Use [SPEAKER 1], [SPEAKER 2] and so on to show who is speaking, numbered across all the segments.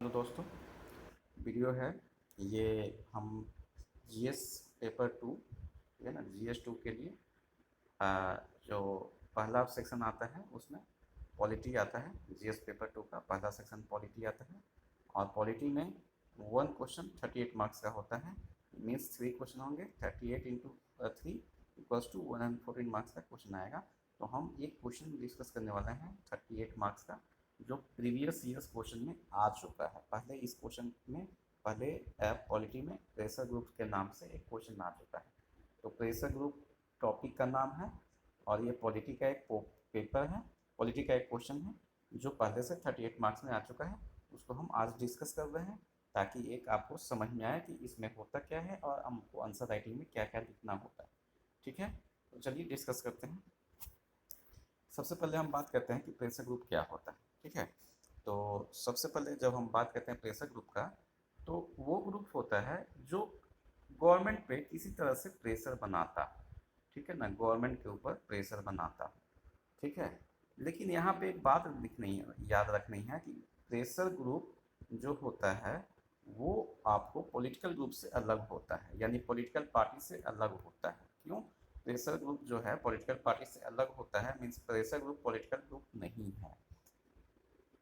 [SPEAKER 1] Hello दोस्तों, video है ये। हम जीएस पेपर टू, ठीक है ना, जीएस टू के लिए जो पहला सेक्शन आता है उसमें पॉलिटी आता है। जीएस पेपर टू का पहला सेक्शन पॉलिटी आता है और पॉलिटी में वन क्वेश्चन 38 मार्क्स का होता है। मीन्स 3 क्वेश्चन होंगे, 38 इंटू 3 इक्वल्स टू 114 मार्क्स का क्वेश्चन आएगा। तो हम एक क्वेश्चन डिस्कस करने वाले हैं 38 मार्क्स का, जो प्रीवियस ईयर्स क्वेश्चन में आ चुका है। पहले इस क्वेश्चन में पहले पॉलिटी में प्रेशर ग्रुप के नाम से एक क्वेश्चन आ चुका है। तो प्रेशर ग्रुप टॉपिक का नाम है और ये पॉलिटी का एक पेपर है, पॉलिटी का एक क्वेश्चन है जो पहले से 38 मार्क्स में आ चुका है। उसको हम आज डिस्कस कर रहे हैं ताकि एक आपको समझ में आए कि इसमें होता क्या है और हमको आंसर राइटिंग में क्या क्या लिखना होता है। ठीक है, तो चलिए डिस्कस करते हैं। सबसे पहले हम बात करते हैं कि प्रेशर ग्रुप क्या होता है। ठीक है, तो सबसे पहले जब हम बात करते हैं प्रेशर ग्रुप का, तो वो ग्रुप होता है जो गवर्नमेंट पे किसी तरह से प्रेशर बनाता। ठीक है ना, गवर्नमेंट के ऊपर प्रेशर बनाता। ठीक है, लेकिन यहाँ पे एक बात लिखनी याद रखनी है कि प्रेशर ग्रुप जो होता है वो आपको पॉलिटिकल ग्रुप से अलग होता है, यानी पॉलिटिकल पार्टी से अलग होता है। क्यों? प्रेशर ग्रुप जो है पॉलिटिकल पार्टी से अलग होता है, means pressure group political group नहीं है।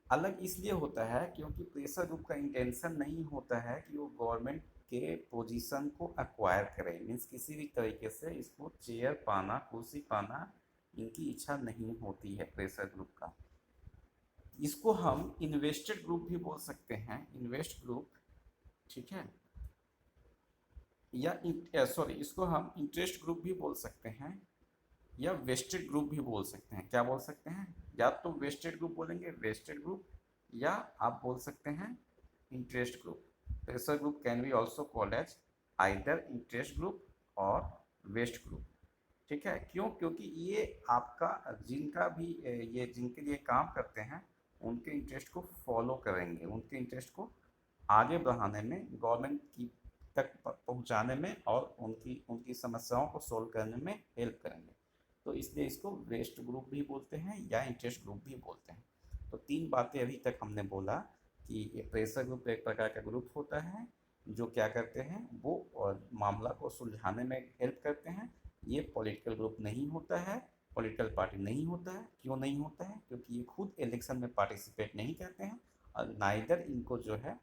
[SPEAKER 1] अलग इसलिए होता है क्योंकि प्रेशर ग्रुप का इंटेंशन नहीं होता है कि वो गवर्नमेंट के पोजीशन को एक्वायर करे, मीन्स किसी भी तरीके से इसको चेयर पाना, कुर्सी पाना इनकी इच्छा नहीं होती है प्रेशर ग्रुप का। इसको हम इन्वेस्टेड ग्रुप भी बोल सकते हैं, इन्वेस्ट ग्रुप। ठीक है, या सॉरी, इसको हम इंटरेस्ट ग्रुप भी बोल सकते हैं या वेस्टेड ग्रुप भी बोल सकते हैं। क्या बोल सकते हैं? या तो वेस्टेड ग्रुप बोलेंगे, वेस्टेड ग्रुप, या आप बोल सकते हैं interest group. Pressure group can be also called as either interest group और वेस्ट ग्रुप। ठीक है, क्यों? क्योंकि ये आपका जिनका भी ये जिनके लिए काम करते हैं उनके इंटरेस्ट को फॉलो करेंगे, उनके इंटरेस्ट को आगे बढ़ाने में, गवर्नमेंट की तक पहुंचाने में और उनकी उनकी समस्याओं को सोल्व करने में हेल्प करेंगे। तो इसलिए इसको वेस्ट ग्रुप भी बोलते हैं या इंटरेस्ट ग्रुप भी बोलते हैं। तो 3 बातें अभी तक हमने बोला कि ये प्रेशर ग्रुप एक प्रकार का ग्रुप होता है जो क्या करते हैं, वो और मामला को सुलझाने में हेल्प करते हैं। ये पॉलिटिकल ग्रुप नहीं होता है, पॉलिटिकल पार्टी नहीं होता है। क्यों नहीं होता है? क्योंकि ये खुद इलेक्शन में पार्टिसिपेट नहीं करते हैं और नाइदर इनको जो है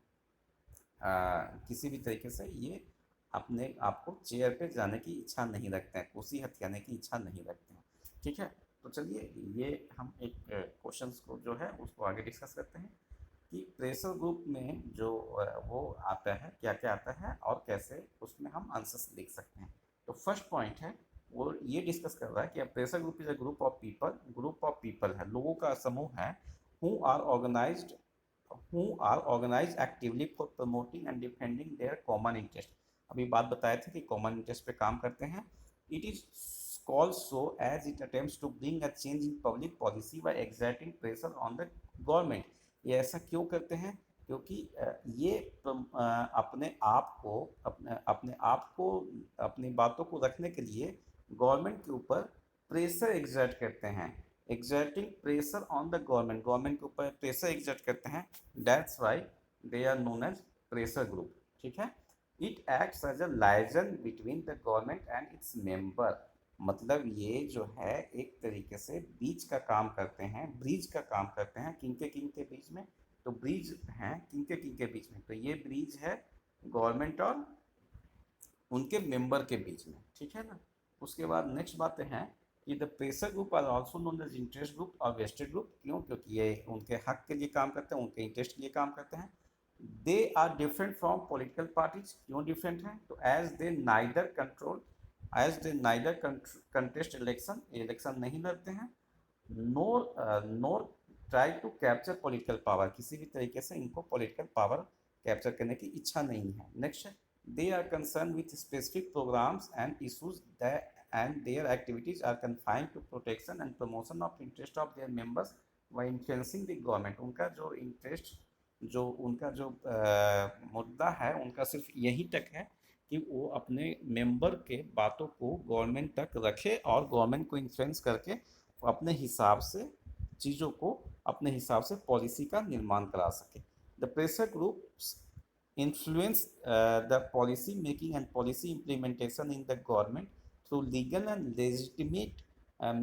[SPEAKER 1] किसी भी तरीके से ये अपने आप को चेयर पे जाने की इच्छा नहीं रखते हैं, कुर्सी हथियाने की इच्छा नहीं रखते हैं। ठीक है, तो चलिए ये हम एक क्वेश्चंस को जो है उसको आगे डिस्कस करते हैं कि प्रेशर ग्रुप में जो वो आता है, क्या क्या आता है और कैसे उसमें हम आंसर्स लिख सकते हैं। तो फर्स्ट पॉइंट है वो ये डिस्कस कर रहा है कि pressure group is a group of people, group of people है, लोगों का समूह है, who are organised actively for promoting and defending their common interest. अभी बात बताए थे कि कॉमन इंटरेस्ट पे काम करते हैं। It is called so as it attempts to bring a change in public policy by exerting pressure on the government. ये ऐसा क्यों करते हैं? क्योंकि ये अपने आप को अपने आप को अपनी बातों को रखने के लिए गवर्नमेंट के ऊपर प्रेशर एग्जर्ट करते हैं। Exerting pressure on the government, government के ऊपर प्रेशर एग्जर्ट करते हैं। That's why they are known as pressure group. ठीक है, it acts as a liaison between the government and its member. मतलब ये जो है एक तरीके से बीच का काम करते हैं, ब्रिज का काम करते हैं। किन के बीच में? तो ब्रिज हैं किन के बीच में? तो ये ब्रिज है गवर्नमेंट और उनके मेंबर के बीच में। ठीक है ना, उसके बाद नेक्स्ट बातें हैं कि the pressure group are also known as interest group और वेस्टेड ग्रुप। क्यों? क्योंकि ये उनके हक के लिए काम करते हैं, उनके इंटरेस्ट के लिए काम करते हैं। They are different from political parties. क्यों डिफरेंट हैं? तो as they neither contest election, election नहीं लड़ते हैं, nor try to capture political power, किसी भी तरीके से इनको पॉलिटिकल पावर कैप्चर करने की इच्छा नहीं है। Next, they are concerned with specific programs and issues and their activities are confined to protection and promotion of interest of their members by influencing the government। उनका जो इंटरेस्ट, जो उनका जो मुद्दा है उनका सिर्फ यही तक है कि वो अपने मेंबर के बातों को गवर्नमेंट तक रखे और गवर्नमेंट को इन्फ्लुएंस करके अपने हिसाब से चीज़ों को, अपने हिसाब से पॉलिसी का निर्माण करा सके। The pressure groups influence the policy making and policy implementation in the government through legal and legitimate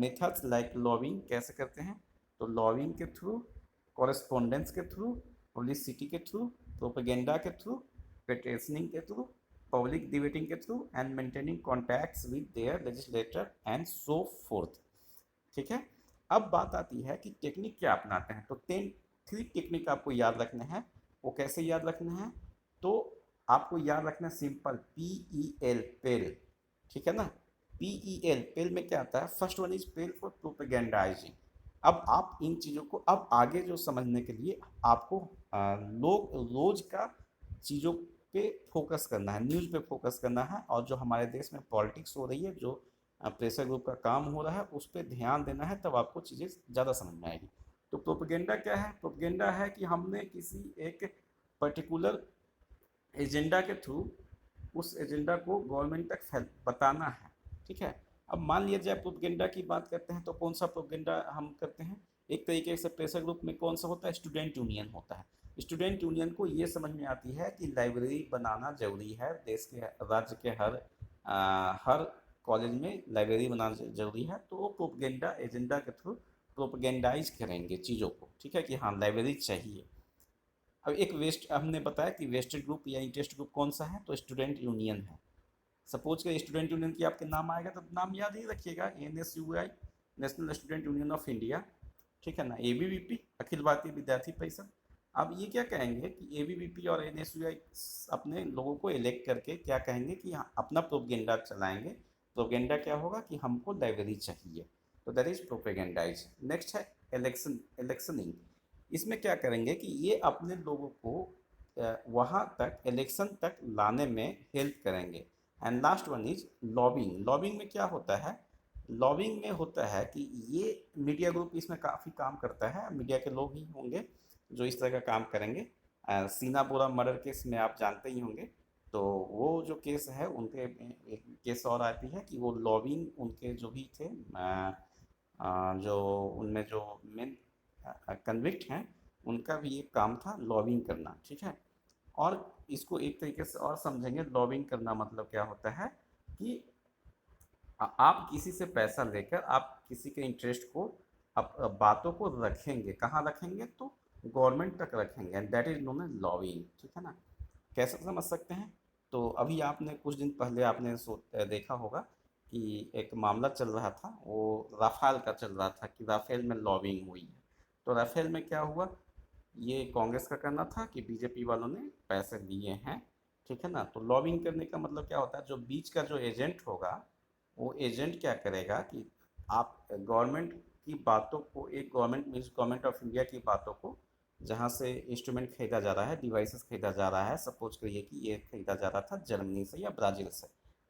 [SPEAKER 1] methods like lobbying. कैसे करते हैं? तो lobbying के थ्रू, correspondence के थ्रू, publicity के थ्रू, propaganda के थ्रू, petitioning के थ्रू, public debating के through, and maintaining contacts with their legislator and so forth. ठीक है। अब बात आती है कि टेक्निक क्या अपनाते हैं। तो 3 टेक्निक आपको याद रखना है। वो कैसे याद रखना है? तो आपको याद रखना सिंपल, PEL, पेल। ठीक है ना। PEL, पेल में क्या आता है? First one is pell for propagandizing. अब आप इन चीज़ों को अब आगे जो समझने के लिए आपको लोग रोज का चीज़ों पे फोकस करना है, न्यूज़ पे फोकस करना है, और जो हमारे देश में पॉलिटिक्स हो रही है, जो प्रेशर ग्रुप का काम हो रहा है, उस पर ध्यान देना है, तब आपको चीज़ें ज़्यादा समझ में आएगी। तो प्रोपेगेंडा क्या है? प्रोपेगेंडा है कि हमने किसी एक पर्टिकुलर एजेंडा के थ्रू उस एजेंडा को गवर्नमेंट तक बताना है। ठीक है। अब मान लिया जाए प्रोपेगेंडा की बात करते हैं, तो कौन सा प्रोपेगेंडा हम करते हैं? एक तरीके से प्रेशर ग्रुप में कौन सा होता है? स्टूडेंट यूनियन होता है। स्टूडेंट यूनियन को ये समझ में आती है कि लाइब्रेरी बनाना जरूरी है, देश के राज्य के हर कॉलेज में लाइब्रेरी बनाना जरूरी है, तो वो प्रोपेगेंडा एजेंडा के थ्रू प्रोपेगेंडाइज करेंगे चीज़ों को। ठीक है, कि हाँ लाइब्रेरी चाहिए। अब एक हमने बताया कि वेस्टेड ग्रुप या इंटरेस्ट ग्रुप कौन सा है? तो स्टूडेंट यूनियन है। सपोज के स्टूडेंट यूनियन की आपके नाम आएगा तो नाम याद ही रखिएगा, NSUI, national student union of India. ठीक है ना। ABVP, अखिल भारतीय विद्यार्थी परिषद। अब ये क्या कहेंगे कि ABVP और NSUI अपने लोगों को इलेक्ट करके क्या कहेंगे कि हाँ अपना प्रोपेगेंडा चलाएंगे। प्रोपेगेंडा क्या होगा? कि हमको लाइब्रेरी चाहिए, तो दैट इज प्रोपेगेंडाइज। नेक्स्ट है इलेक्शनिंग। इसमें क्या करेंगे कि ये अपने लोगों को वहाँ तक इलेक्शन तक लाने में हेल्प करेंगे। And last one is lobbying. Lobbying में क्या होता है? लॉबिंग में होता है कि ये मीडिया ग्रुप इसमें काफ़ी काम करता है, मीडिया के लोग ही होंगे जो इस तरह का काम करेंगे। सीना बोरा मर्डर केस में आप जानते ही होंगे, तो वो जो केस है उनके एक केस और आती है कि वो लॉबिंग उनके जो भी थे, जो उनमें जो मेन कन्विक्ट हैं, उनका भी एक काम था लॉबिंग करना। ठीक है। और इसको एक तरीके से और समझेंगे, लॉबिंग करना मतलब क्या होता है कि आप किसी से पैसा लेकर आप किसी के इंटरेस्ट को बातों को रखेंगे। कहाँ रखेंगे? तो गवर्नमेंट तक रखेंगे, and that is known as lobbying. ठीक है ना। कैसे समझ सकते हैं? तो अभी आपने कुछ दिन पहले आपने देखा होगा कि एक मामला चल रहा था, वो राफेल का चल रहा था कि राफेल में लॉबिंग हुई है। तो राफेल में क्या हुआ? ये कांग्रेस का कहना था कि बीजेपी वालों ने पैसे लिए हैं। ठीक है ना। तो लॉबिंग करने का मतलब क्या होता है? जो बीच का जो एजेंट होगा, वो एजेंट क्या करेगा कि आप गवर्नमेंट की बातों को, एक government means government of India की बातों को, जहाँ से इंस्ट्रूमेंट खरीदा जा रहा है, डिवाइसेस खरीदा जा रहा है, सपोज करिए कि ये खरीदा जा रहा था जर्मनी से या ब्राज़ील से।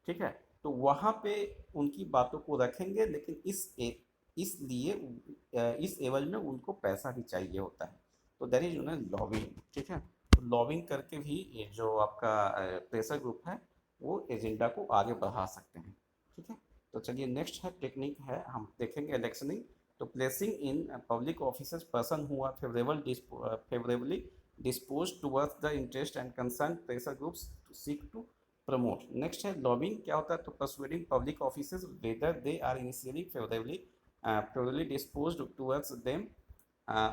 [SPEAKER 1] ठीक है। तो वहाँ पे उनकी बातों को रखेंगे, लेकिन इसलिए इस एवज में उनको पैसा भी चाहिए होता है, तो दैट इज लॉबिंग। ठीक है। तो लॉबिंग करके भी ये जो आपका प्रेशर ग्रुप है वो एजेंडा को आगे बढ़ा सकते हैं। ठीक है। तो चलिए नेक्स्ट है टेक्निक है, हम देखेंगे इलेक्शनिंग। तो placing in public officers person who are favourably disposed towards the interest and concerned pressure groups to seek to promote. Next है लॉबिंग। क्या होता है? तो persuading public officers whether they are initially favorably disposed towards them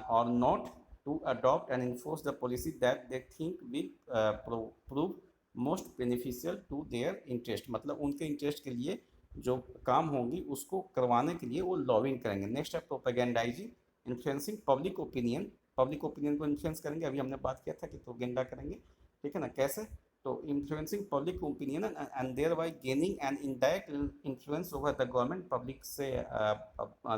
[SPEAKER 1] or not to adopt and enforce the policy that they think will prove most beneficial to their interest। मतलब उनके interest के लिए जो काम होंगी उसको करवाने के लिए वो लॉबिंग करेंगे। नेक्स्ट है propagandizing, influencing public opinion. Public opinion को इन्फ्लुएंस करेंगे, अभी हमने बात किया था कि प्रोपेगेंडा करेंगे। ठीक है ना। कैसे? तो influencing public opinion and thereby gaining an indirect influence over the government. Public से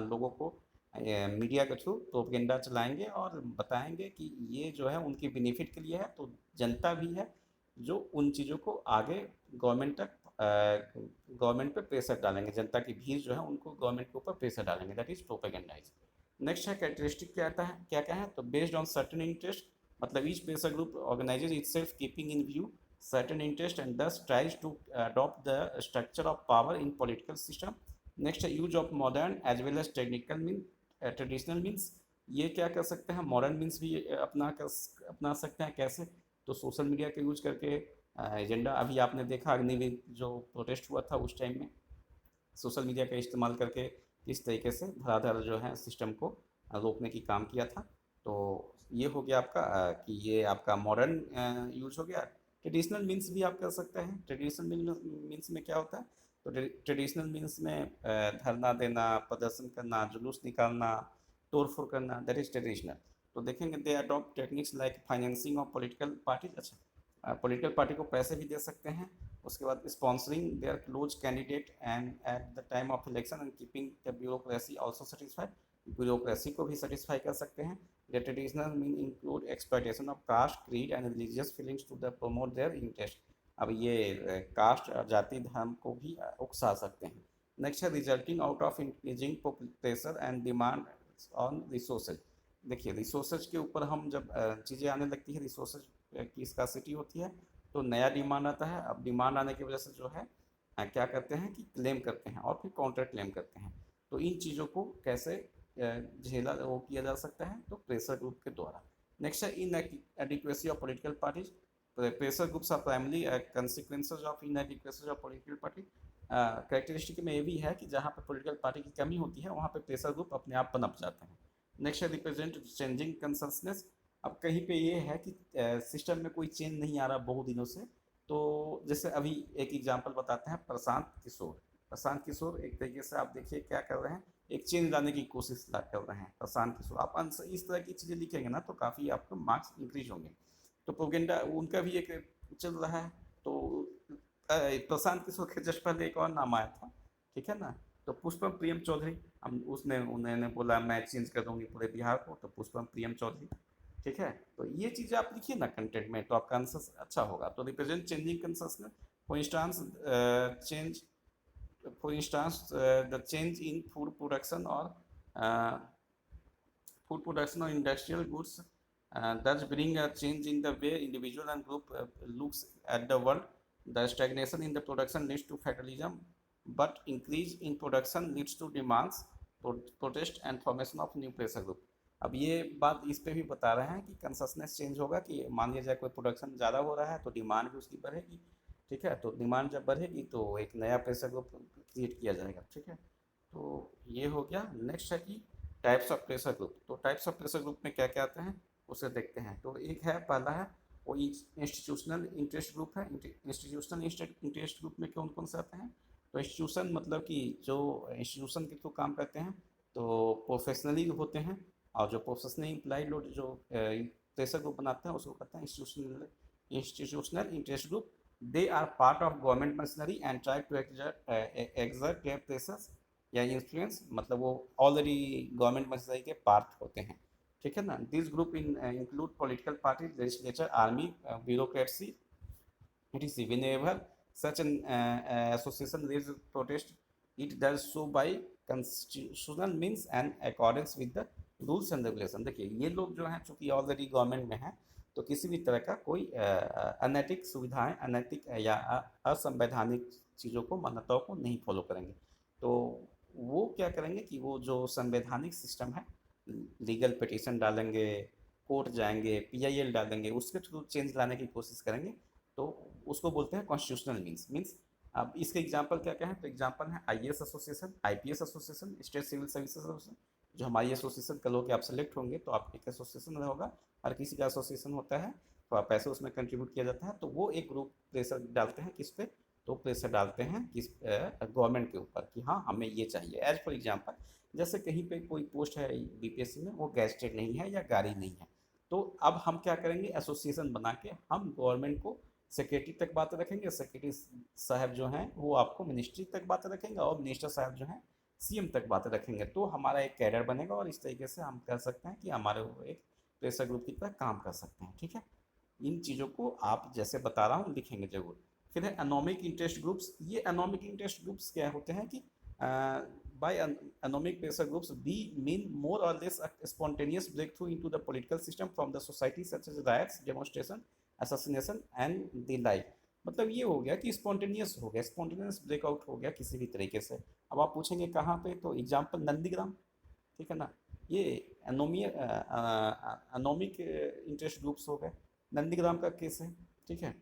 [SPEAKER 1] लोगों को मीडिया के थ्रू प्रोपेगेंडा चलाएंगे और बताएंगे कि ये जो है उनके बेनिफिट के लिए है, तो जनता भी है जो उन चीज़ों को आगे गवर्नमेंट तक गवर्नमेंट पे प्रेशर डालेंगे। जनता की भीड़ जो है उनको गवर्नमेंट के ऊपर प्रेशर डालेंगे, दैट इज प्रोपेगेंडाइज। नेक्स्ट है कैरेक्टरिस्टिक। क्या आता है? क्या क्या है? तो बेस्ड ऑन सर्टेन इंटरेस्ट, मतलब each pressure group organises itself keeping in view certain interest and thus tries to adopt the structure of power in political system. Next, use of modern as well as technical means, traditional means ये क्या कर सकते हैं, modern means भी अपना सकते हैं। कैसे? तो सोशल मीडिया का यूज करके एजेंडा, अभी आपने देखा अग्निवीर जो प्रोटेस्ट हुआ था उस टाइम में सोशल मीडिया का इस्तेमाल करके किस तरीके से धड़ाधड़ जो है सिस्टम को रोकने की काम किया था। तो ये हो गया आपका कि ये आपका मॉडर्न यूज हो गया। ट्रेडिशनल मीन्स भी आप कर सकते हैं। ट्रेडिशनल मीन्स में क्या होता है? तो ट्रेडिशनल मीन्स में धरना देना, प्रदर्शन करना, जुलूस निकालना, तोड़ फोड़ करना, दैट इज ट्रेडिशनल। तो देखेंगे they adopt techniques like financing of political parties. अच्छा, पॉलिटिकल पार्टी को पैसे भी दे सकते हैं। उसके बाद sponsoring their close candidate and at the time of election and keeping the bureaucracy also satisfied. Bureaucracy को भी सेटिस्फाई कर सकते हैं। The traditional mean include exploitation of caste, creed and religious feelings to the promote their interest. अब ये cast और जाति धर्म को भी उकसा सकते हैं। नेक्स्ट है resulting out of increasing pressure and demand on resources. देखिए रिसोर्सेज के ऊपर हम जब चीज़ें आने लगती है, रिसोर्सेज की स्कार्सिटी होती है, तो नया डिमांड आता है। अब डिमांड आने की वजह से जो है क्या करते हैं कि क्लेम करते हैं और फिर काउंटर क्लेम करते हैं। तो इन चीज़ों को कैसे झेला वो किया जा सकता है? तो प्रेशर ग्रुप के द्वारा। नेक्स्ट है inadequacy of political parties. Pressure groups are primarily consequences of inadequacy of political party. Characteristic में ये भी है कि जहाँ पर पॉलिटिकल पार्टी की कमी होती है वहाँ पे प्रेशर ग्रुप अपने आप पनप जाते हैं। नेक्स्ट है रिप्रेजेंट चेंजिंग कंसंसनेस। अब कहीं पे ये है कि सिस्टम में कोई चेंज नहीं आ रहा बहुत दिनों से। तो जैसे अभी एक एग्जांपल बताते हैं, प्रशांत किशोर। प्रशांत किशोर एक तरीके से आप देखिए क्या कर रहे हैं, एक चेंज लाने की कोशिश कर रहे हैं। प्रशांत किशोर आप इस तरह की चीज़ें लिखेंगे ना तो काफ़ी आपको मार्क्स इंक्रीज होंगे। तो प्रोपेगेंडा उनका भी एक चल रहा है। तो प्रशांत किशोर के जस्ट पहले एक और नाम आया था, ठीक है ना, तो पुष्पम प्रियम चौधरी। हम उसने उन्होंने बोला मैं चेंज कर दूंगी पूरे बिहार को, तो पुष्पम प्रियम चौधरी। ठीक है, तो ये चीज़ें आप लिखिए ना कंटेंट में तो आपका आंसर अच्छा होगा। तो represent changing consciousness, for instance change, for instance the change in food production और industrial goods thus bring a change in the way individual and group looks at the world. The stagnation in the production leads to fatalism, but increase in production leads to demands, protest and formation of new pressure group. अब ये बात इस पे भी बता रहे हैं कि कंसंसनेस चेंज होगा कि मान लिया जाए कोई प्रोडक्शन ज़्यादा हो रहा है तो डिमांड भी उसकी बढ़ेगी। ठीक है, तो डिमांड जब बढ़ेगी तो एक नया प्रेशर ग्रुप क्रिएट किया जाएगा। ठीक है, तो ये हो गया। नेक्स्ट है कि टाइप्स ऑफ प्रेशर ग्रुप। तो टाइप्स ऑफ प्रेशर ग्रुप में क्या क्या आते हैं उसे देखते हैं। तो एक है, पहला है वो इंस्टीट्यूशनल इंटरेस्ट ग्रुप है। इंस्टीट्यूशनल इंटरेस्ट ग्रुप में कौन कौन से आते हैं? तो इंस्टीट्यूशन मतलब कि जो इंस्टीट्यूशन के थ्रू काम करते हैं तो प्रोफेशनली होते हैं, और जो प्रोफेशनली इम्प्लॉइड लोग जो प्रेशर ग्रुप बनाते हैं उसको कहते हैं institutional interest group. They are part of government machinery and try to exert their pressures या इन्फ्लुएंस, मतलब वो ऑलरेडी गवर्नमेंट मशीनरी के पार्ट होते हैं। ठीक है ना। This group include political party, legislature, army, bureaucracy, etc. Whenever such an association raises protest, it does so by constitutional means and accordance with the rules and regulation. देखिए ये लोग जो हैं चूँकि ऑलरेडी गवर्नमेंट में हैं तो किसी भी तरह का कोई अनैतिक सुविधाएं, अनैतिक या असंवैधानिक चीज़ों को, मान्यताओं को नहीं फॉलो करेंगे। तो वो क्या करेंगे कि वो जो संवैधानिक सिस्टम है, लीगल पिटीशन डालेंगे, कोर्ट जाएंगे, पीआईएल डालेंगे, उसके थ्रू चेंज लाने की कोशिश करेंगे। तो उसको बोलते हैं कॉन्स्टिट्यूशनल मीन्स। अब इसके एग्जाम्पल क्या क्या है? तो एग्जाम्पल है IAS association, IPS association, state civil services association. जो हमारी एसोसिएशन कल होकर आप सेलेक्ट होंगे तो आप एक एसोसिएशन होगा, हर किसी का एसोसिएशन होता है, तो आप पैसे उसमें कंट्रीब्यूट किया जाता है। तो वो एक ग्रुप प्रेशर डालते हैं किस पे? तो प्रेशर डालते हैं किस गवर्नमेंट के ऊपर कि हाँ हमें ये चाहिए। एज फॉर एग्जाम्पल जैसे कहीं पे कोई पोस्ट है बीपीएससी में, वो गैजेटेड नहीं है या गाड़ी नहीं है, तो अब हम क्या करेंगे, एसोसिएशन बना के हम गवर्नमेंट को सेक्रेटरी तक बातें रखेंगे, सेक्रेटरी साहब जो हैं वो आपको मिनिस्ट्री तक बातें रखेंगे, और मिनिस्टर साहब जो हैं सीएम तक बातें रखेंगे। तो हमारा एक कैडर बनेगा और इस तरीके से हम कह सकते हैं कि हमारे वो एक प्रेशर ग्रुप की तरह काम कर सकते हैं। ठीक है, इन चीज़ों को आप जैसे बता रहा हूँ लिखेंगे जरूर। फिर है एनोमिक इंटरेस्ट ग्रुप्स। ये एनोमिक इंटरेस्ट ग्रुप्स क्या होते हैं कि by economic pressure groups be mean more or less a spontaneous breakthrough into the political system from the society such as riots, demonstration, assassination and the like। मतलब ये हो गया कि स्पॉन्टेनियस हो गया, स्पॉन्टेनियस ब्रेकआउट हो गया किसी भी तरीके से। अब आप पूछेंगे कहाँ पे, तो एग्जाम्पल नंदीग्राम। ठीक है ना, ये अनोमिक इंटरेस्ट ग्रुप्स हो गए, नंदीग्राम का केस है, ठीक है।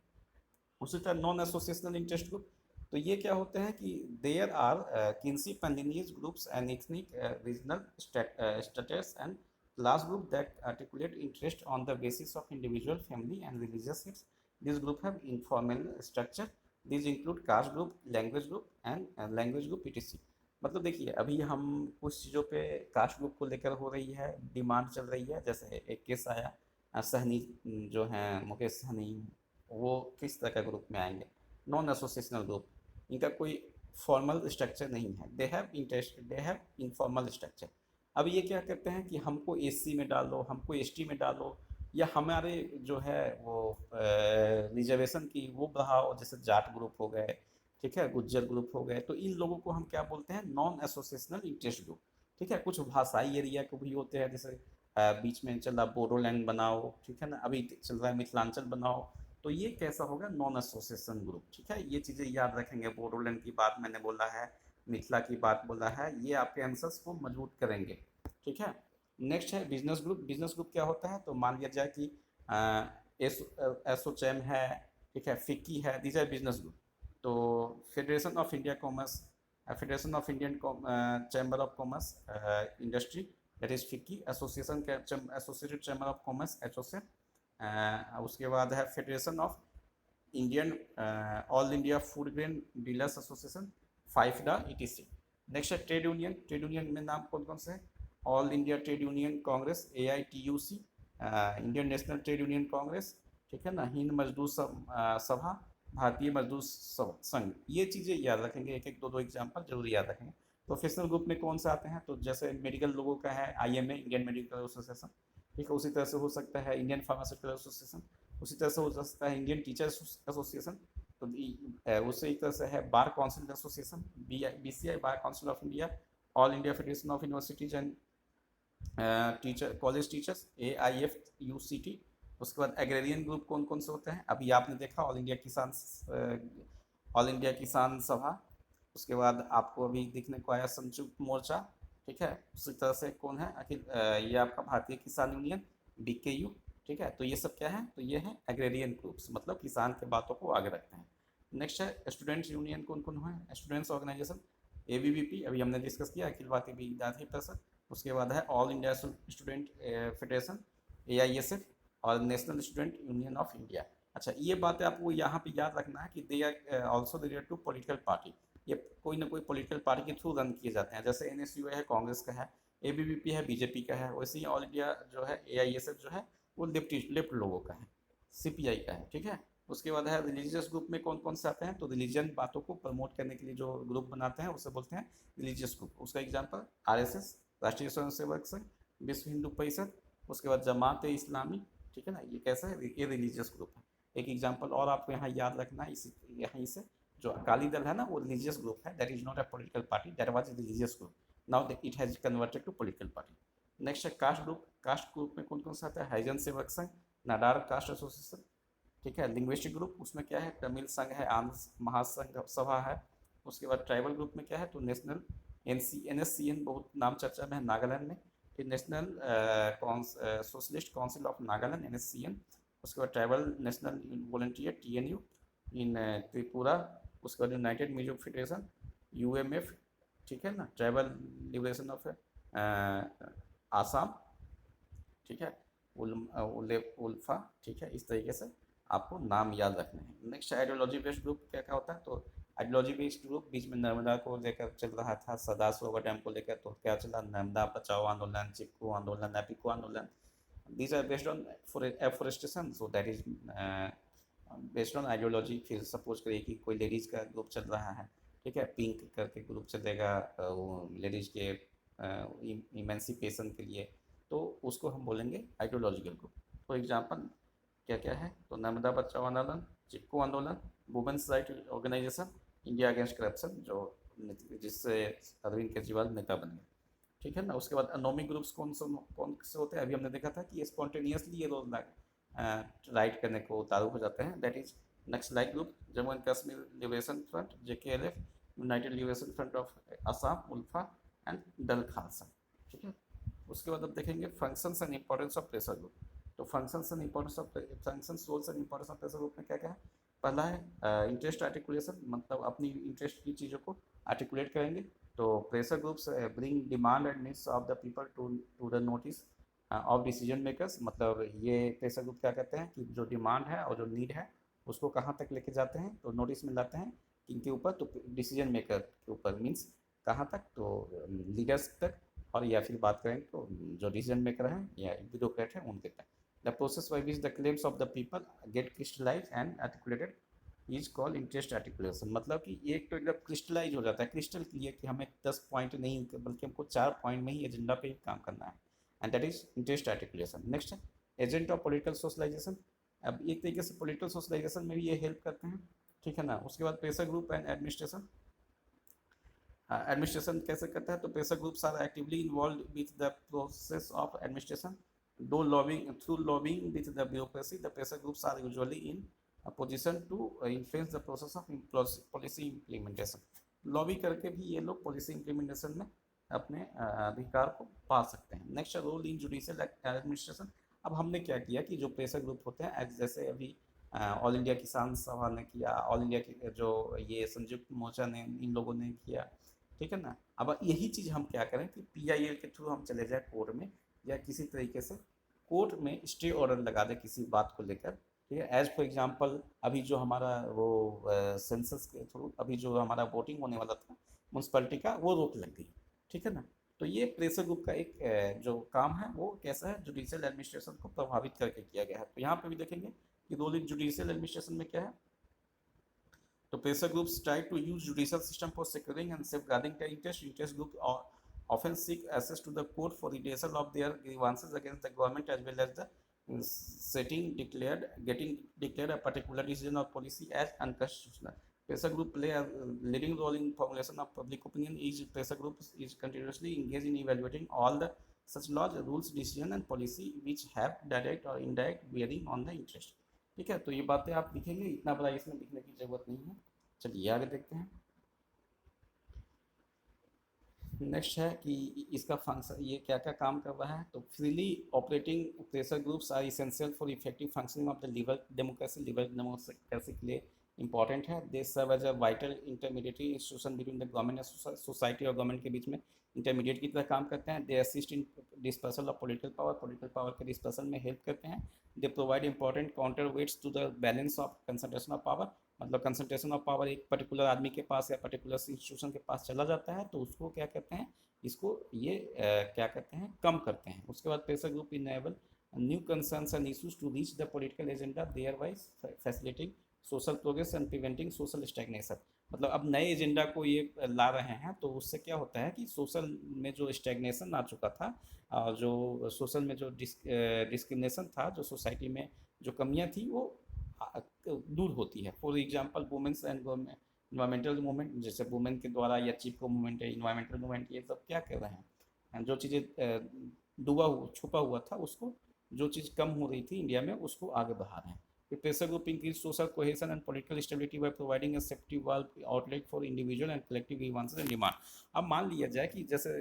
[SPEAKER 1] उसी तरह नॉन एसोसिएशनल इंटरेस्ट ग्रुप, तो ये क्या होते हैं कि there are kinship and lineage groups and ethnic regional status and class group that articulate interest on the basis of individual family and religious hits. This group have informal structure, this include caste group, and language group PTC. मतलब देखिए, अभी हम कुछ चीज़ों पे caste group को लेकर हो रही है डिमांड चल रही है, जैसे एक केस आया सहनी, जो हैं मुकेश सहनी, वो किस तरह का ग्रुप में आएंगे, नॉन एसोसिएशनल ग्रुप, इनका कोई फॉर्मल स्ट्रक्चर नहीं है, दे हैव इनफॉर्मल स्ट्रक्चर। अब ये क्या करते हैं कि हमको एससी में डालो, हमको एसटी में डालो, या हमारे जो है वो रिजर्वेशन की वो बढ़ाओ, जैसे जाट ग्रुप हो गए, ठीक है, गुज्जर ग्रुप हो गए, तो इन लोगों को हम क्या बोलते हैं, नॉन एसोसिएशनल इंटरेस्ट ग्रुप, ठीक है। कुछ भाषाई एरिया को भी होते हैं, जैसे बीच में चला बोडोलैंड बनाओ, ठीक है ना, अभी चल रहा है मिथिलांचल बनाओ, तो ये कैसा होगा, नॉन एसोसिएशन ग्रुप, ठीक है। ये चीज़ें याद रखेंगे, बोडोलैंड की बात मैंने बोला है, मिथिला की बात बोला है, ये आपके आंसर्स को मजबूत करेंगे, ठीक है। नेक्स्ट है बिजनेस ग्रुप। बिजनेस ग्रुप क्या होता है, तो मान लिया जाए कि एसोचैम है, ठीक है, फिक्की है, दीज आर बिजनेस ग्रुप। तो federation of India commerce, federation of Indian chamber of commerce industry, that is FICCI, associated chamber of commerce associate, उसके बाद है federation of Indian all India food grain dealers association, FAIFDA etc. Next है trade union. Trade union में नाम कौन कौन से हैं, all India trade union congress AITUC, Indian national trade union congress, ठीक है ना, हिंद मजदूर सभा, भारतीय मजदूर संघ। ये चीज़ें याद रखेंगे, एक एक दो दो एग्जाम्पल जरूर याद रखेंगे। प्रोफेशनल ग्रुप में कौन से आते हैं, तो जैसे मेडिकल लोगों का है IMA, इंडियन मेडिकल एसोसिएशन, ठीक है। उसी तरह से हो सकता है इंडियन फार्मास्यूटिकल एसोसिएशन, उसी तरह से हो सकता है इंडियन टीचर्स एसोसिएशन, तो उससे एक तरह से है bar council association, BCI, bar council of India, all India federation of universities and teacher college teachers AIFUCT। उसके बाद एग्रेरियन ग्रुप कौन कौन से होते हैं, अभी आपने देखा ऑल इंडिया किसान सभा, उसके बाद आपको अभी देखने को आया संयुक्त मोर्चा, ठीक है। उसी तरह से कौन है ये आपका भारतीय किसान यूनियन BKU, ठीक है। तो ये सब क्या है, तो ये है एग्रेरियन ग्रुप्स, मतलब किसान के बातों को आगे रखते हैं। नेक्स्ट है स्टूडेंट्स यूनियन, कौन कौन है, स्टूडेंट्स ऑर्गेनाइजेशन ABVP, अभी हमने डिस्कस किया, अखिल भारतीय विद्यार्थी परिषद। उसके बाद है all India student federation AISF, और national student union of India. अच्छा, ये बातें आपको यहाँ पे याद रखना है कि they are also related to political party, ये कोई ना कोई पॉलिटिकल पार्टी के थ्रू रन किए जाते हैं, जैसे NSUA है कांग्रेस का है, ABVP है BJP का है, वैसे ही ऑल इंडिया जो है AISF जो है वो लेफ्ट लोगों का है, CPI का है, ठीक है। उसके बाद है रिलीजियस ग्रुप में कौन कौन से आते हैं, तो रिलीजन बातों को प्रमोट करने के लिए जो ग्रुप बनाते हैं उसे बोलते हैं रिलीजियस ग्रुप। उसका एग्जाम्पल RSS, राष्ट्रीय स्वयंसेवक संघ, विश्व हिंदू परिषद, उसके बाद जमात इस्लामी, ठीक है ना, ये कैसा है, ये रिलीजियस ग्रुप है। एक एग्जाम्पल और आपको यहाँ याद रखना है, इसी यहीं से, जो अकाली दल है ना, वो रिलीजियस ग्रुप है, that is not a political party, that was a religious group, now it has converted to political party. Next है कास्ट ग्रुप। कास्ट ग्रुप में कौन कौन सा आता है, हरिजन सेवक संघ, नाडार कास्ट एसोसिएशन, ठीक है। लिंग्विस्टिक ग्रुप, उसमें क्या है, तमिल संघ है, आंध्र महासंघ सभा है। उसके बाद ट्राइबल ग्रुप में क्या है, तो नेशनल NSCN, बहुत नाम चर्चा में है नागालैंड में, फिर national socialist council of Nagaland NSCN। उसके बाद ट्राइबल नेशनल वॉलंटियर TNU इन त्रिपुरा। उसके बाद यूनाइटेड मिजो फेडरेशन UMF, ठीक है ना, ट्राइबल लिबरेशन ऑफ आसाम, ठीक है, उल्फा, ठीक है। इस तरीके से आपको नाम याद रखने हैं। नेक्स्ट आइडियोलॉजी बेस्ड ग्रुप क्या क्या होता है, तो आइडियोलॉजी बेस्ड ग्रुप बीच में नर्मदा को लेकर चल रहा था, सरदार सरोवर डैम को लेकर, तो क्या चला, नर्मदा बचाओ आंदोलन, चिपको आंदोलन, एपिको आंदोलन। These are based on afforestation, so that is based on ideology. फिर सपोज करिए कि कोई लेडीज़ का ग्रुप चल रहा है, ठीक है, पिंक करके ग्रुप चलेगा वो लेडीज़ के इमेंसिपेशन के लिए, तो उसको हम बोलेंगे आइडियोलॉजिकल ग्रुप। फॉर एग्जाम्पल क्या क्या है, तो नर्मदा बचाओ आंदोलन, चिपको आंदोलन, women's right organisation, India against corruption, जो जिससे अरविंद केजरीवाल नेता बन गए, ठीक है ना। उसके बाद अनोमिक ग्रुप्स कौन से होते हैं, अभी हमने देखा था कि स्पॉन्टेनियसली ये रोज राइट करने को उतारू हो जाते हैं, that is Naxalite group, Jammu and Kashmir liberation front JKLF, united liberation front of Assam ULFA and Dal Khalsa, ठीक है। उसके बाद अब देखेंगे functions and importance of pressure group. तो functions and importance of functions, roles and importance of pressure group में क्या क्या है? पहला है इंटरेस्ट आर्टिकुलेशन, मतलब अपनी इंटरेस्ट की चीज़ों को आर्टिकुलेट करेंगे। तो pressure groups bring demand and needs of the people to the notice of decision makers. मतलब ये प्रेशर ग्रुप क्या कहते हैं कि जो डिमांड है और जो नीड है उसको कहाँ तक लेके जाते हैं, तो नोटिस में लाते हैं किनके ऊपर, तो डिसीजन मेकर के ऊपर, मीन्स कहाँ तक, तो लीडर्स तक, और या फिर बात करें तो जो डिसीजन मेकर हैं या ब्यूरोक्रेट हैं उनके तक। The process by which the claims of the people get crystallise and articulated is called interest articulation. मतलब कि एक तो एकदम क्रिस्टलाइज हो जाता है, क्रिस्टल क्लियर कि हमें 10 पॉइंट नहीं बल्कि हमको 4 पॉइंट में ही एजेंडा पे ही काम करना है, and that is interest articulation. Next है एजेंट ऑफ पॉलिटिकल सोशलाइजेशन। अब एक तरीके से पॉलिटिकल सोशलाइजेशन में भी ये हेल्प करते हैं, ठीक है ना। उसके बाद pressure group and administration. Administration कैसे करता है, तो pressure groups are actively involve with the process of administration do lobbying through lobbying with the bureaucracy. The pressure groups are usually in position to influence the process of policy implementation. Lobby करके भी ये लोग policy implementation में अपने अधिकार को पा सकते हैं। Next role in judicial administration. अब हमने क्या किया कि जो प्रेशर ग्रुप होते हैं, जैसे अभी ऑल इंडिया किसान सभा ने किया, ऑल इंडिया की जो ये संयुक्त मोर्चा ने, इन लोगों ने किया, ठीक है ना। अब यही चीज़ हम क्या करें कि PIL के थ्रू हम चले जाए कोर्ट में, या किसी तरीके से कोर्ट में स्टे ऑर्डर लगा दे किसी बात को लेकर, ठीक है। एज फॉर एग्जांपल अभी जो हमारा वो सेंसस के थ्रू अभी जो हमारा वोटिंग होने वाला था म्यूनसिपैलिटी का, वो रोक लग गई, ठीक है ना। तो ये प्रेशर ग्रुप का एक जो काम है वो कैसा है, जुडिशियल एडमिनिस्ट्रेशन को प्रभावित करके किया गया है। तो यहाँ पे भी देखेंगे कि रोल इन जुडिशियल एडमिनिस्ट्रेशन में क्या है। तो pressure groups try to use judicial system for securing and safeguarding their interest. Interest groups often seek access to the court for redressal of their grievances against the government, as well as the getting declared a particular decision or policy as unconstitutional. Pressure group play a leading role in formulation of public opinion. Each pressure group is continuously engaged in evaluating all the such laws, rules, decision and policy which have direct or indirect bearing on the interest. ठीक है, तो ये बातें आप लिखेंगे, इतना बड़ा इसमें लिखने की जरूरत नहीं है। चलिए आगे देखते हैं। नेक्स्ट है कि इसका फंक्शन ये क्या क्या काम कर रहा है। तो freely operating pressure groups are essential for effective functioning of the liberal democracy. Liberal democracy के लिए इंपॉर्टेंट है। They serve as a vital intermediatory institution between the government and society, और गवर्नमेंट के बीच में इंटरमीडिएट की तरह काम करते हैं। They assist in dispersal of political power के डिस्पर्सल में हेल्प करते हैं। They provide important counterweights to the balance of concentration of power. मतलब कंसंट्रेशन ऑफ पावर एक पर्टिकुलर आदमी के पास या पर्टिकुलर इंस्टीट्यूशन के पास चला जाता है, तो उसको क्या कहते हैं, इसको ये क्या कहते हैं, कम करते हैं। उसके बाद pressure group enable new concerns and issues to reach the political agenda, their wise facilitating social progress and preventing social stagnation. मतलब अब नए एजेंडा को ये ला रहे हैं, तो उससे क्या होता है कि सोशल में जो स्टैग्नेशन आ चुका था, जो सोशल में जो डिस्क्रिमिनेशन था, जो सोसाइटी में जो कमियां थी, वो दूर होती है। For example women's and environmental movement, जैसे वुमेन के द्वारा या चिपको मूवमेंट है, इन्वायरमेंटल मूवमेंट, ये सब क्या कर रहे हैं, जो चीज़ें छुपा हुआ था, उसको जो चीज़ कम हो रही थी इंडिया में, उसको आगे बढ़ा रहे हैं। Pressure group increase social cohesion and political stability by providing a safety valve outlet for individual and collective grievances and demand. अब मान लिया जाए कि जैसे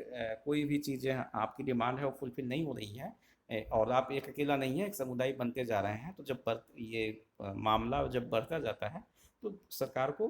[SPEAKER 1] कोई भी चीज़ें आपकी डिमांड है वो फुलफिल नहीं हो रही है, और आप एक अकेला नहीं है, एक समुदाय बनते जा रहे हैं, तो जब ये मामला जब बढ़ता जाता है तो सरकार को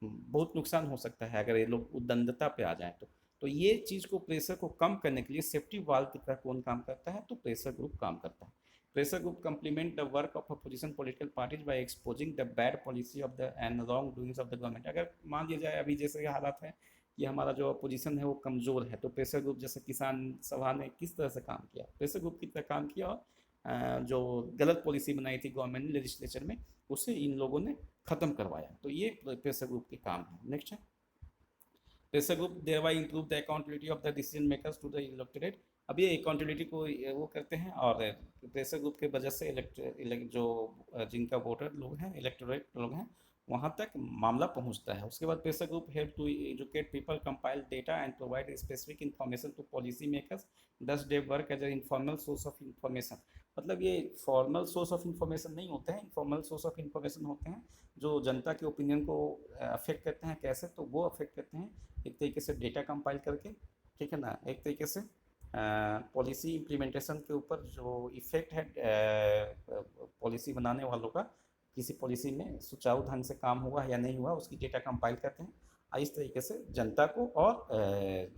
[SPEAKER 1] बहुत नुकसान हो सकता है अगर ये लोग उद्दंडता पे आ जाए तो ये चीज़ को, प्रेशर को कम करने के लिए सेफ्टी वाल्व की तरह कौन काम करता है, तो प्रेशर ग्रुप काम करता है। Pressure group complement the work of opposition political parties by exposing the bad policy of the and wrong doings of the government. अगर मान लिया जाए अभी जैसे हालात है कि हमारा जो अपोजिशन है वो कमज़ोर है, तो प्रेशर ग्रुप जैसे किसान सभा ने किस तरह से काम किया, प्रेशर ग्रुप की तरह काम किया, और जो गलत पॉलिसी बनाई थी गवर्नमेंट ने लेजिस्लेचर में, उसे इन लोगों ने ख़त्म करवाया। तो ये प्रेशर ग्रुप के काम है। नेक्स्ट है pressure group thereby improve the accountability of the decision makers to the electorate। अब ये अकाउंटेबिलिटी को वो करते हैं, और प्रेशर ग्रुप के वजह से जो जिनका वोटर लोग हैं, इलेक्टोरेट लोग हैं, वहाँ तक मामला पहुँचता है। उसके बाद pressure group help to educate people, compile data and provide specific information to policy makers, thus they work as a informal source of information. मतलब ये फॉर्मल सोर्स ऑफ इन्फॉर्मेशन नहीं होते हैं, इनफॉर्मल सोर्स ऑफ इन्फॉर्मेशन होते हैं जो जनता के opinion को अफेक्ट करते हैं। कैसे, तो वो अफेक्ट करते हैं एक तरीके से डेटा कंपाइल करके, ठीक है ना, एक तरीके से पॉलिसी इम्प्लीमेंटेशन के ऊपर जो इफ़ेक्ट है पॉलिसी बनाने वालों का, किसी पॉलिसी में सुचारू ढंग से काम हुआ या नहीं हुआ, उसकी डेटा कंपाइल करते हैं। इस तरीके से जनता को और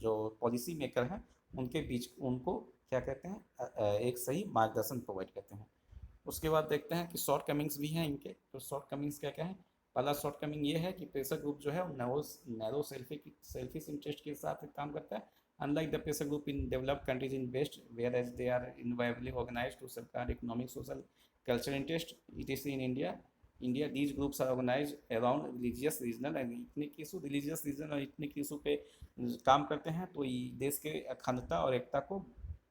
[SPEAKER 1] जो पॉलिसी मेकर हैं उनके बीच उनको क्या कहते हैं, एक सही मार्गदर्शन प्रोवाइड करते हैं। उसके बाद देखते हैं कि शॉर्ट कमिंग्स भी हैं इनके। तो शॉर्ट कमिंग्स क्या क्या है? पहला शॉर्ट कमिंग ये है कि प्रेशर ग्रुप जो है नैरो सेल्फिश इंटरेस्ट के साथ काम करता है। Unlike the pressure group in developed countries in West, whereas they are invariably organized to safeguard economic, social, cultural interest, it is in India. These groups are organized around religious, regional and ethnic issue. Religious, regional और ethnic issue पे काम करते हैं, तो ये देश के अखंडता और एकता को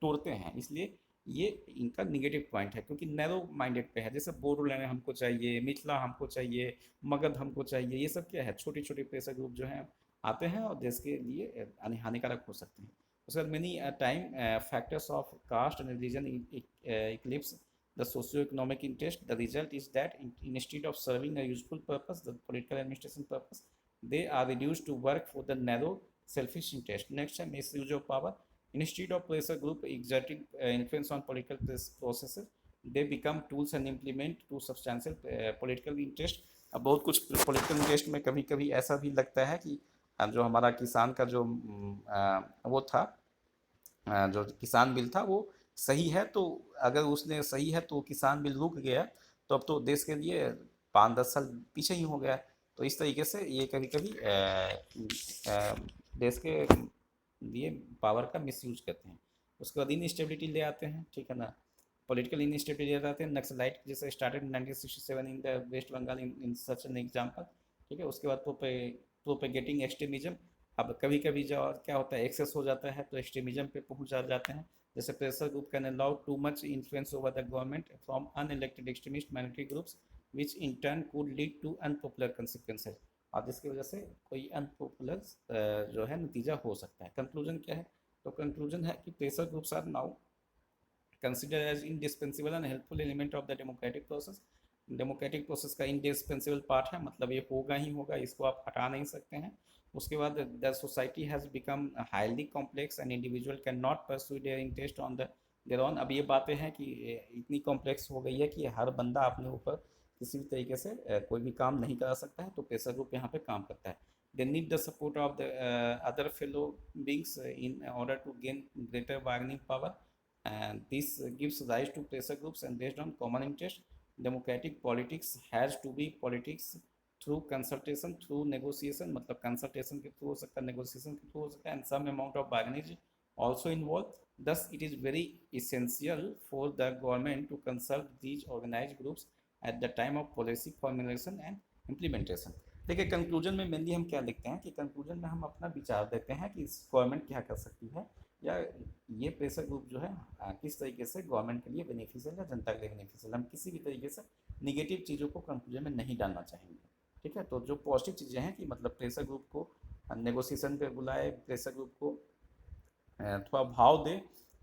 [SPEAKER 1] तोड़ते हैं। इसलिए ये इनका निगेटिव पॉइंट है, क्योंकि नैरो माइंडेड पे है। जैसे बोडोलैंड हमको चाहिए, मिथिला हमको चाहिए, मगध हमको चाहिए, ये सब क्या है, छोटे छोटे प्रेशर ग्रुप जो हैं आते हैं और देश के लिए हानिकारक हो सकते हैं। उसके बाद many time factors of caste and religion eclipse the socio economic interest. The result is that instead of serving a useful purpose, the political administration purpose, they are reduced to work for the narrow selfish interest. Next है misuse of power. Instead of pressure group exerting influence on political processes, they become tools and implement to substantial political interest. अब बहुत कुछ political interest में कभी कभी ऐसा भी लगता है कि जो हमारा किसान का जो वो था, जो किसान बिल था वो सही है, तो अगर उसने सही है तो किसान बिल रुक गया, तो अब तो देश के लिए 5-10 साल पीछे ही हो गया। तो इस तरीके से ये कभी कभी देश के लिए पावर का मिसयूज करते हैं। उसके बाद इनस्टेबिलिटी ले आते हैं, ठीक है ना, पॉलिटिकल इनस्टेबिलिटी ले आते हैं। नक्सलाइट जैसे started in 1967 in the West Bengal in such an example, ठीक है। उसके बाद प्रोपेगेटिंग एक्सट्रीमिज्म। अब कभी कभी जो क्या होता है, एक्सेस हो जाता है तो एक्सट्रीमिज्म पे पहुंच जाते हैं। जैसे pressure group can allow too much influence over the government from unelected extremist minority groups which in turn could lead to unpopular consequences. और जिसकी वजह से कोई अनपॉपुलर जो है नतीजा हो सकता है। कंक्लूजन क्या है? तो कंक्लूजन है कि pressure groups are now consider as indispensable and helpful element of the democratic process. Democratic process का इंडिस्पेंसिबल पार्ट है, मतलब ये होगा ही होगा, इसको आप हटा नहीं सकते हैं। उसके बाद the society has become highly complex and individual can not pursue their interest on the their own. अब ये बातें हैं कि इतनी कॉम्प्लेक्स हो गई है कि हर बंदा अपने ऊपर किसी भी तरीके से कोई भी काम नहीं करा सकता है, तो प्रेशर ग्रुप यहाँ पे काम करता है। They need the support of the other fellow beings in order to gain greater bargaining power, and this gives rise to pressure groups and based on common interest. Democratic politics has to be politics through consultation, through negotiation, मतलब consultation के through हो सकता है, negotiation के through हो सकता है, and some amount of bargaining also involved. Thus it is very essential for the government to consult these organized groups at the time of policy formulation and implementation. देखिए conclusion में mainly हम क्या लिखते हैं कि कंक्लूजन में हम अपना विचार देते हैं कि गवर्नमेंट क्या कर सकती है, या ये प्रेशर ग्रुप जो है किस तरीके से गवर्नमेंट के लिए बेनिफिशियल या जनता के लिए बेनिफिशियल। हम किसी भी तरीके से निगेटिव चीज़ों को कंक्लूजन में नहीं डालना चाहेंगे, ठीक है। तो जो पॉजिटिव चीज़ें हैं कि मतलब प्रेशर ग्रुप को नेगोशिएशन पे बुलाए, प्रेशर ग्रुप को थोड़ा भाव दे,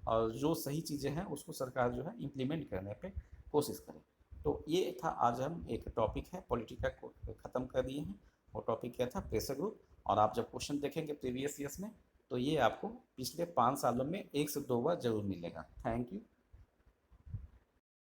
[SPEAKER 1] और जो सही चीज़ें हैं उसको सरकार जो है इम्प्लीमेंट करने पे कोशिश करे। तो ये था, आज हम एक टॉपिक है पॉलिटिका को ख़त्म कर दिए हैं। वो टॉपिक क्या था? Pressure group. और आप जब क्वेश्चन देखेंगे प्रीवियस ईयर्स में, तो ये आपको पिछले 5 सालों में 1 से 2 बार जरूर मिलेगा। Thank you.